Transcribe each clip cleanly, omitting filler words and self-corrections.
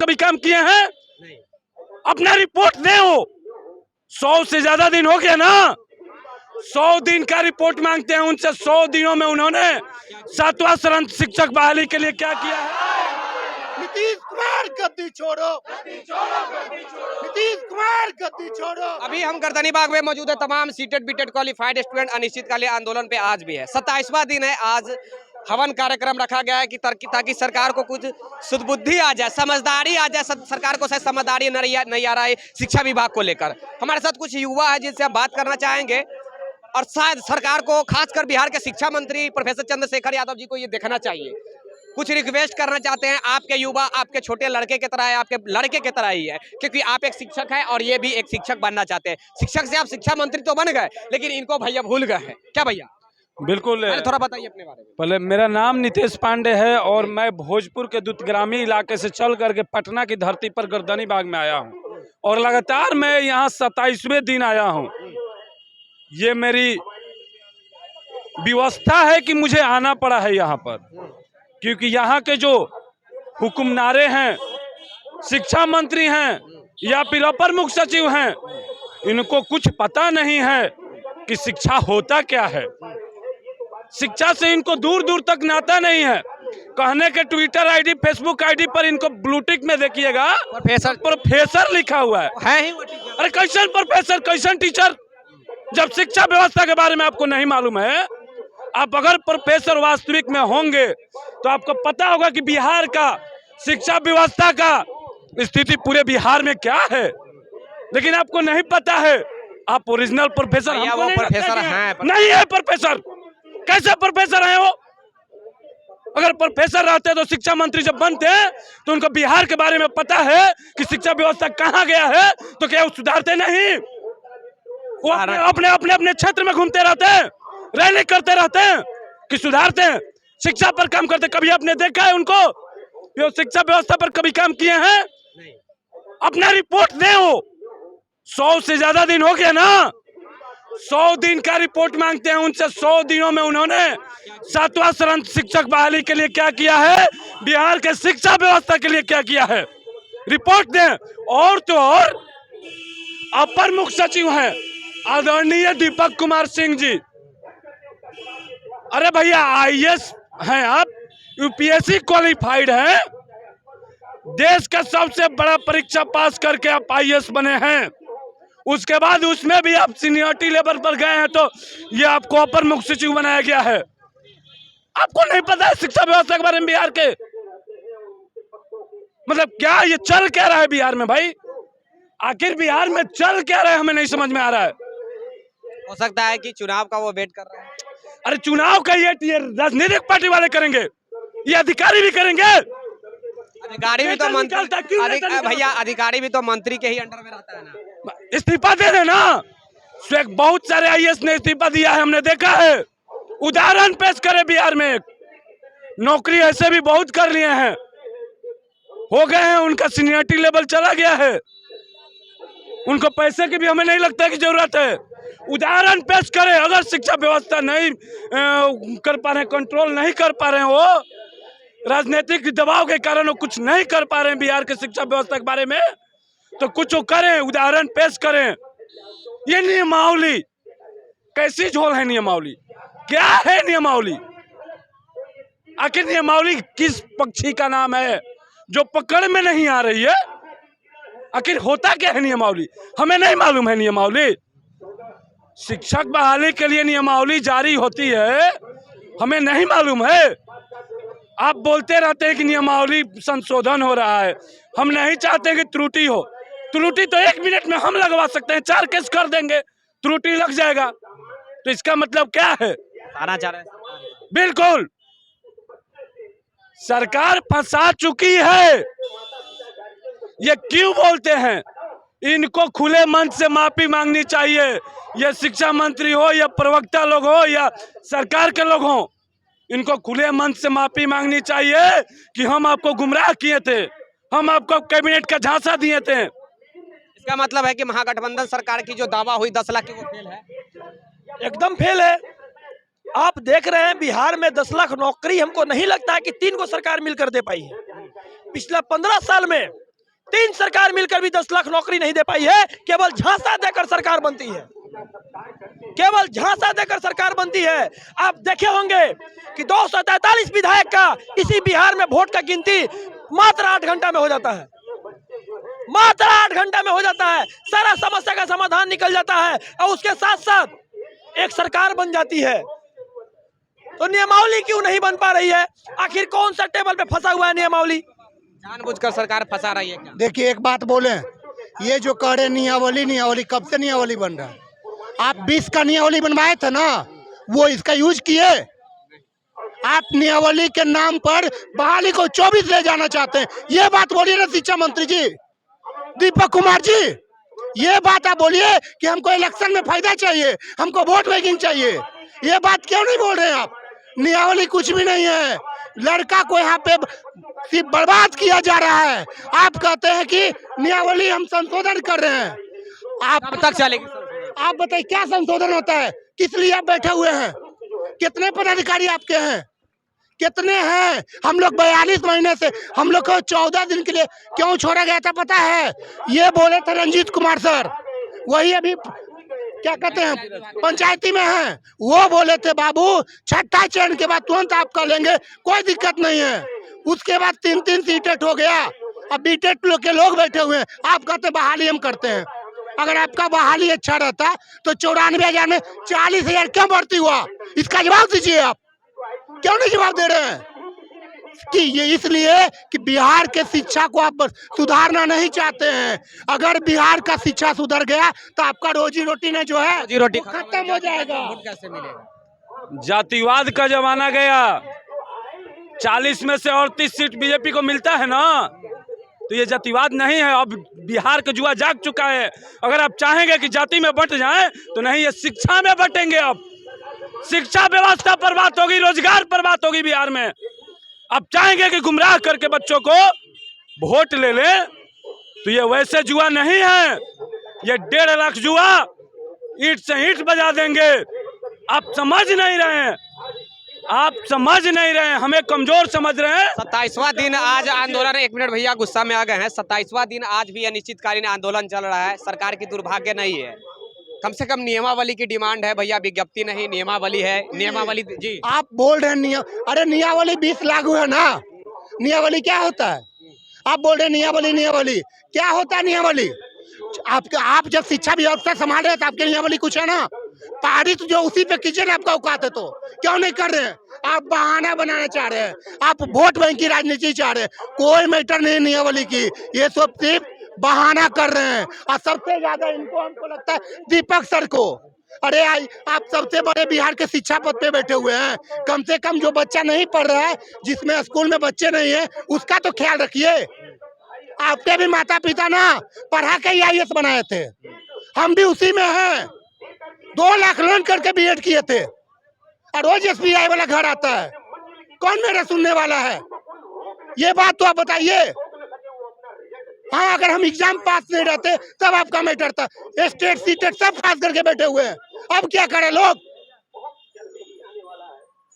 कभी काम किए हैं? नहीं। अपना रिपोर्ट दे। वो 100 से ज्यादा दिन हो गया ना, 100 दिन का रिपोर्ट मांगते हैं उनसे। 100 दिनों में उन्होंने 7वां चरण शिक्षक बहाली के लिए क्या किया है? नीतीश कुमार गद्दी छोड़ो, नीतीश कुमार गद्दी छोड़ो। अभी हम गर्दनी बाग में मौजूद है। तमाम सीटेड बीटेड क्वालिफाइड स्टूडेंट अनिश्चितकालीन आंदोलन पे आज भी है। 27वां दिन है। आज हवन कार्यक्रम रखा गया है कि ताकि सरकार को कुछ सुदबुद्धि आ जाए, समझदारी आ जाए। सरकार को शायद समझदारी नहीं आ रहा है शिक्षा विभाग को लेकर। हमारे साथ कुछ युवा है जिनसे हम बात करना चाहेंगे और शायद सरकार को, खासकर बिहार के शिक्षा मंत्री प्रोफेसर चंद्रशेखर यादव जी को ये देखना चाहिए। कुछ रिक्वेस्ट करना चाहते हैं। आपके युवा आपके छोटे लड़के की तरह है, आपके लड़के की तरह ही है, क्योंकि आप एक शिक्षक हैं और ये भी एक शिक्षक बनना चाहते हैं। शिक्षक से आप शिक्षा मंत्री तो बन गए, लेकिन इनको भैया भूल गए हैं क्या भैया? बिल्कुल। थोड़ा बताइए अपने बारे में। पहले मेरा नाम नितेश पांडे है और मैं भोजपुर के दूतग्रामी इलाके से चल करके पटना की धरती पर गर्दनी बाग में आया हूँ और लगातार मैं यहाँ 27वें दिन आया हूँ। ये मेरी व्यवस्था है कि मुझे आना पड़ा है यहाँ पर, क्योंकि यहाँ के जो हुक्मनारे हैं, शिक्षा मंत्री हैं या फिर अपर मुख्य सचिव हैं, इनको कुछ पता नहीं है कि शिक्षा होता क्या है। शिक्षा से इनको दूर दूर तक नाता नहीं है। कहने के ट्विटर आईडी, फेसबुक आईडी पर इनको ब्लूटिक में देखिएगा प्रोफेसर लिखा हुआ है ही। अरे कैसन प्रोफेसर, कैसन टीचर, जब शिक्षा व्यवस्था के बारे में आपको नहीं मालूम है। आप अगर प्रोफेसर वास्तविक में होंगे तो आपको पता होगा कि बिहार का शिक्षा व्यवस्था का स्थिति पूरे बिहार में क्या है, लेकिन आपको नहीं पता है। आप ओरिजिनल प्रोफेसर वो प्रोफेसर हैं? नहीं है प्रोफेसर। कैसे प्रोफेसर हैं वो? अगर प्रोफेसर रहते तो शिक्षा मंत्री जब बनते तो उनको बिहार के बारे में पता है कि शिक्षा व्यवस्था कहाँ गया है, तो क्या वो सुधारते नहीं? वो अपने अपने अपने क्षेत्र में घूमते रहते हैं, रैली करते रहते हैं कि सुधारते हैं, शिक्षा पर काम करते। कभी आपने देखा है उनको शिक्षा व्यवस्था पर कभी काम किए हैं? नहीं। अपना रिपोर्ट दे। वो 100 से ज्यादा दिन हो गया ना, 100 दिन का रिपोर्ट मांगते हैं उनसे। 100 दिनों में उन्होंने 7वां चरण शिक्षक बहाली के लिए क्या किया है, बिहार के शिक्षा व्यवस्था के लिए क्या किया है, रिपोर्ट दें। और तो और अपर मुख्य सचिव हैं आदरणीय दीपक कुमार सिंह जी। अरे भैया आईएएस हैं आप, यूपीएससी क्वालिफाइड हैं, देश का सबसे बड़ा परीक्षा पास करके आप आईएएस बने हैं। उसके बाद उसमें भी आप सीनियरिटी लेवल पर गए हैं, तो ये आपको अपर मुख्य सचिव बनाया गया है। आपको नहीं पता है शिक्षा व्यवस्था के बारे में बिहार के? मतलब क्या ये चल क्या रहा है बिहार में भाई? आखिर बिहार में चल क्या रहा है, हमें नहीं समझ में आ रहा है। हो सकता है कि चुनाव का वो वेट कर रहे हैं। अरे चुनाव का ये राजनीतिक पार्टी वाले करेंगे, ये अधिकारी भी करेंगे। अधिकारी भी तो मंत्री, भैया अधिकारी भी तो मंत्री के ही अंडर में रहता है ना। इस्तीफा दे देना। बहुत सारे आईएएस ने इस्तीफा दिया है, हमने देखा है। उदाहरण पेश करें बिहार में, नौकरी ऐसे भी बहुत कर लिए हैं, हो गए हैं, उनका सीनियरिटी लेवल चला गया है, उनको पैसे की भी हमें नहीं लगता कि जरूरत है। उदाहरण पेश करें। अगर शिक्षा व्यवस्था नहीं कर पा रहे, कंट्रोल नहीं कर पा रहे हैं, वो राजनीतिक दबाव के कारण वो कुछ नहीं कर पा रहे हैं बिहार के शिक्षा व्यवस्था के बारे में, तो कुछ करें, उदाहरण पेश करें। ये नियमावली कैसी झोल है? नियमावली क्या है? नियमावली आखिर नियमावली किस पक्षी का नाम है जो पकड़ में नहीं आ रही है? आखिर होता क्या है नियमावली? हमें नहीं मालूम है नियमावली। शिक्षक बहाली के लिए नियमावली जारी होती है, हमें नहीं मालूम है। आप बोलते रहते हैं कि नियमावली संशोधन हो रहा है। हम नहीं चाहते कि त्रुटि हो। त्रुटि तो 1 मिनट में हम लगवा सकते हैं, 4 केस कर देंगे, त्रुटि लग जाएगा। तो इसका मतलब क्या है? आना चाह रहे हैं बिल्कुल, सरकार फंसा चुकी है। ये क्यों बोलते हैं? इनको खुले मन से माफी मांगनी चाहिए। ये शिक्षा मंत्री हो या प्रवक्ता लोग हो या सरकार के लोग हो, इनको खुले मन से माफी मांगनी चाहिए कि हम आपको गुमराह किए थे, हम आपको कैबिनेट का झांसा दिए थे। इसका मतलब है कि महागठबंधन सरकार की जो दावा हुई 10 लाख की, वो फेल है। एकदम फेल है। आप देख रहे हैं बिहार में 10 लाख नौकरी हमको नहीं लगता है कि 3 को सरकार मिलकर दे पाई है। पिछला 15 साल में 3 सरकार मिलकर भी 10 लाख नौकरी नहीं दे पाई है। केवल झांसा देकर सरकार बनती है, केवल झांसा देकर सरकार बनती है। आप देखे होंगे कि 243 विधायक का इसी बिहार में वोट का गिनती मात्र 8 घंटा में हो जाता है, मात्र 8 घंटा में हो जाता है। सारा समस्या का समाधान निकल जाता है और उसके साथ साथ एक सरकार बन जाती है। तो नियमावली क्यों नहीं बन पा रही है? आखिर कौन सा टेबल पे फंसा हुआ है नियमावली? जानबूझकर सरकार फंसा रही है क्या? देखिए एक बात बोले, ये जो कह रहे नियमावली, कब से नियमावली बन रहा है? आप 20 का नियमावली बनवाए थे ना, वो इसका यूज किए? आप नियमावली के नाम पर बहाली को 24 ले जाना चाहते हैं, ये बात बोलिए ना शिक्षा मंत्री जी, दीपक कुमार जी। ये बात आप बोलिए कि हमको इलेक्शन में फायदा चाहिए, हमको वोट बैंकिंग चाहिए। ये बात क्यों नहीं बोल रहे हैं आप? नियमावली कुछ भी नहीं है, लड़का को यहाँ पे सिर्फ बर्बाद किया जा रहा है। आप कहते हैं कि नियमावली हम संशोधन कर रहे हैं। कब तक चलेगी? आप बताइए क्या संशोधन होता है? किस लिए आप बैठे हुए हैं? कितने पदाधिकारी आपके हैं? कितने हैं? हम लोग 42 महीने से, हम लोग को 14 दिन के लिए क्यों छोड़ा गया था पता है? ये बोले थे रंजीत कुमार सर, वही अभी क्या कहते हैं पंचायती में हैं, वो बोले थे बाबू 6ठा चरण के बाद तुरंत आपका लेंगे, कोई दिक्कत नहीं है। उसके बाद 3-3 सीटेट हो गया, अब बीटेट लोग के लोग बैठे हुए हैं। आप कहते बहाली हम करते हैं। अगर आपका बहाली अच्छा रहता तो 94,000 में 40,000 क्यों बढ़ती हुआ? इसका जवाब दीजिए। आप क्यों नहीं जवाब दे रहे हैं? कि ये इसलिए कि बिहार के शिक्षा को आप सुधारना नहीं चाहते हैं। अगर बिहार का शिक्षा सुधर गया तो आपका रोजी रोटी ने जो है रोजी रोटी खत्म हो जाएगा। वोट कैसे मिलेगा? जातिवाद का जमाना गया। 40 में से और 30 सीट बीजेपी को मिलता है ना, तो ये जातिवाद नहीं है। अब बिहार का जुआ जाग चुका है। अगर आप चाहेंगे कि जाति में बंट जाए तो नहीं, ये शिक्षा में बंटेंगे। अब शिक्षा व्यवस्था पर बात होगी, रोजगार पर बात होगी बिहार में। अब चाहेंगे कि गुमराह करके बच्चों को वोट ले ले, तो ये वैसे जुआ नहीं है। ये 1.5 लाख जुआ ईंट से ईंट बजा देंगे। आप समझ नहीं रहे हैं, आप समझ नहीं रहे हैं, हमें कमजोर समझ रहे हैं। 27वां दिन आज आंदोलन, 1 मिनट भैया गुस्सा में आ गए हैं। 27वां दिन आज भी अनिश्चितकालीन आंदोलन चल रहा है। सरकार की दुर्भाग्य नहीं है, कम से कम नियमावली की डिमांड है भैया, विज्ञप्ति नहीं, नियमावली है। नियमावली जी आप बोल रहे हैं अरे नियमावली 20 लागू है ना। नियमावली क्या होता है? आप बोल रहे हैं नियमावली क्या होता है? नियमावली आप जब शिक्षा व्यवस्था संभाल रहे हैं तो आपके नियमावली कुछ है ना? पारित जो उसी पे कीजिए ना, आपका औकात है तो क्यों नहीं कर रहे हैं? आप बहाना बनाना चाह रहे हैं, आप वोट बैंक की राजनीति चाह रहे हैं। कोई मैटर नहीं नियमावली की, ये सब सिर्फ बहाना कर रहे हैं। और सबसे ज्यादा इनको हमको लगता है दीपक सर को। अरे आप सबसे बड़े बिहार के शिक्षा पद पे बैठे हुए हैं, कम से कम जो बच्चा नहीं पढ़ रहा है, जिसमें स्कूल में बच्चे नहीं है, उसका तो ख्याल रखिए। आपके भी माता पिता ना पढ़ा के IAS बनाए थे, हम भी उसी में हैं। 2 लाख लोन करके BEd किए थे और रोज SBI वाला घर आता है। कौन मेरा सुनने वाला है? ये बात तो आप बताइए। हाँ, अगर हम एग्जाम पास नहीं रहते तब आपका मैटर था। स्टेट सीटेट सब पास करके बैठे हुए हैं, अब क्या करें लोग?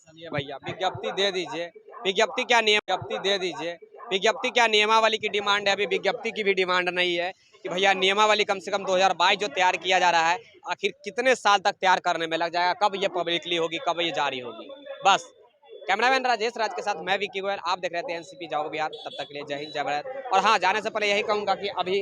चलिए भैया, विज्ञप्ति दे दीजिए। विज्ञप्ति क्या विज्ञप्ति दे दीजिए। विज्ञप्ति क्या, नियमावली की डिमांड है, अभी विज्ञप्ति की भी डिमांड नहीं है कि भैया नियमावली कम से कम 2022 जो तैयार किया जा रहा है, आखिर कितने साल तक तैयार करने में लग जाएगा? कब ये पब्लिकली होगी, कब ये जारी होगी? बस। कैमरामैन राजेश राज के साथ मैं विक्की गोयल, आप देख रहे थे NCP जाओ बिहार। तब तक के लिए जय हिंद, जय भारत। और हाँ, जाने से पहले यही कहूँगा कि अभी